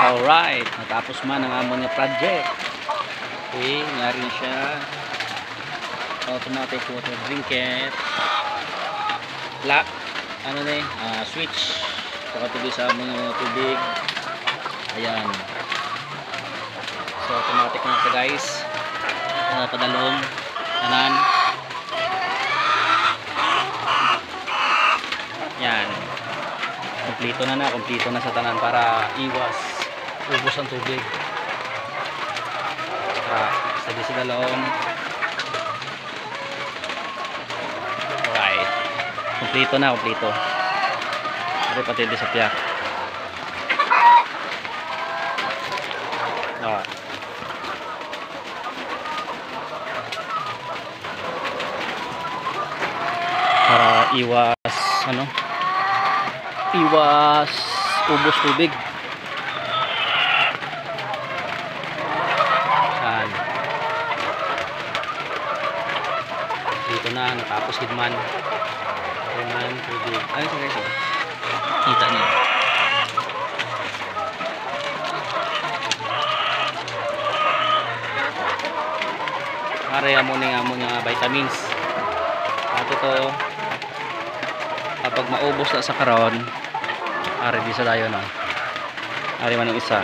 Alright, natapos man ang amon nga project. Okay, ngari na siya. Automatic water drinket. Lock, ano na switch. Pakatuloy sa amon nga tubig. Ayan. So automatic na siya guys. Padalong, kanan. Yan. Kompleto na sa tanan para iwas ubos ang tubig. Sabi sa dalawang. Alright. Kompleto. Ari pati di sa tiyak. Para iwas iwas ubos tubig. Dito na natapos hidman tubig. Ay sorry. Kita niyo. Are amon nga vitamins. Ato to kapag maubos na sa karon, are di sa dayon na. Are man ang isa.